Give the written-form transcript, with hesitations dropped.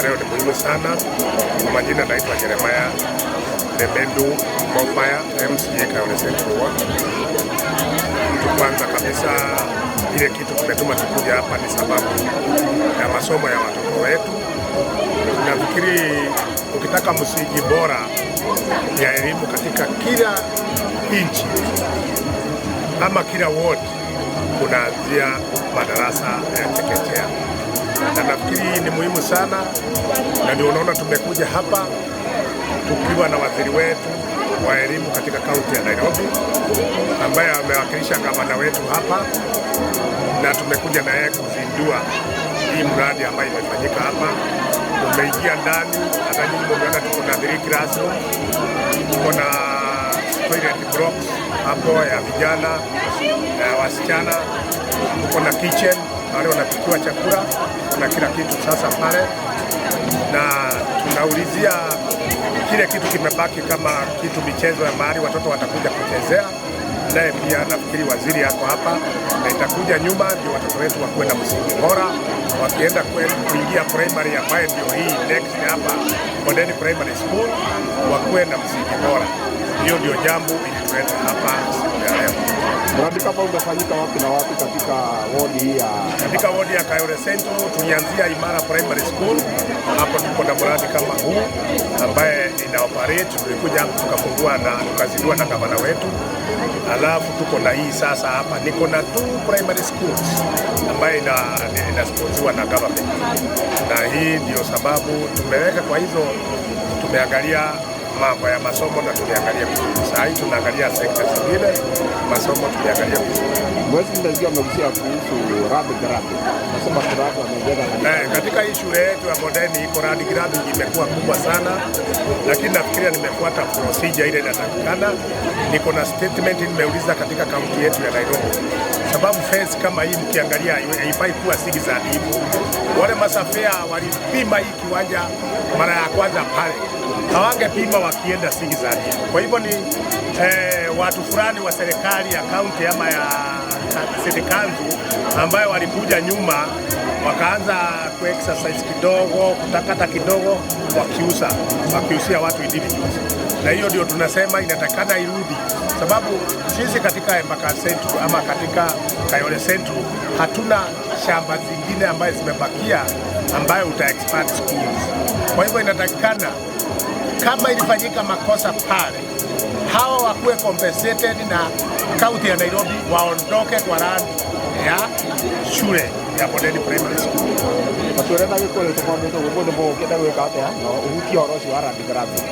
Leo ni muhimu sana. Kwa majina naitwa Jeremiah Lebendu Mofaya, MCA Kayole Central Ward. Kwanza kabisa ile kitu tumetuma tukuja hapa ni sababu ya masomo ya watoto wetu. Nafikiri ukitaka msingi bora ya elimu katika kila nchi ama kila ward, kunaanzia madarasa ya chekechea, na nafikiri ni muhimu sana, na ndio unaona tumekuja hapa tukiwa na waziri wetu wa elimu katika kaunti ya Nairobi ambaye amewakilisha gavana wetu hapa, na tumekuja na yeye kuzindua hii mradi ambayo imefanyika hapa. Umeingia ndani, hata nyinyi mmeona tuko na 3 classroom, tuko na toilet blocks hapo ya vijana na wasichana, tuko na kitchen wale wanapikiwa chakula, kuna kila kitu sasa pale, na tunaulizia kile kitu kimebaki kama kitu michezo ya mahali watoto watakuja kuchezea, naye pia nafikiri waziri yako hapa na itakuja nyuma, ndio watoto wetu wakuwe na msingi bora, wakienda kuingia primary ambayo ndio hii next hapa Bondeni Primary School, wakuwe na msingi bora. Hiyo ndio jambo ilituleta hapa siku ya leo. Mradi kama umefanyika wapi na wapi katika wodi hii ya? Katika wodi ya Kayole Central tulianzia Imara Primary School. Hapo tuko na mradi kama huu ambaye ina operate, tulikuja hapo tukafungua na tukazindua na gavana wetu. Alafu tuko na hii sasa hapa niko na 2 primary schools ambaye inasponsiwa na government, na hii ndio sababu tumeweka kwa hizo. Tumeangalia mambo ya masomo na tumeangalia vizuri. Sasa hii tunaangalia sekta zingine, masomo tumeangalia vizuri. Mwezi mmoja umegusia kuhusu radi grabbing. Nasema kuradi wameongeza katika hii shule yetu ya Bondeni iko radi grabbing imekuwa kubwa sana, lakini nafikiria nimefuata procedure ile inatakikana. Niko na statement nimeuliza katika kaunti yetu ya Nairobi, sababu fence kama hii mkiangalia haifai kuwa sigi za hivyo. Wale masafia walipima hii kiwanja mara ya kwanza pale, hawangepima wakienda sigi za hivyo. Kwa hivyo ni watu fulani wa serikali ya kaunti ama ya serikali ambayo walikuja nyuma wakaanza ku-exercise kidogo, kutakata kidogo, wakiusia watu individuals. Na hiyo ndio tunasema inatakana irudi, sababu sisi katika Embakasi Central ama katika Kayole Central hatuna shamba zingine ambayo zimebakia ambayo uta-expand schools. Kwa hivyo inatakikana kama ilifanyika makosa pale, hawa wakuwe compensated na kaunti ya Nairobi waondoke kwa randi ya shule ya Bondeni Primary School. Maturena wiko le toka mtu uko ndo kenda weka hata no uhuki oroshi wa randi grabbing.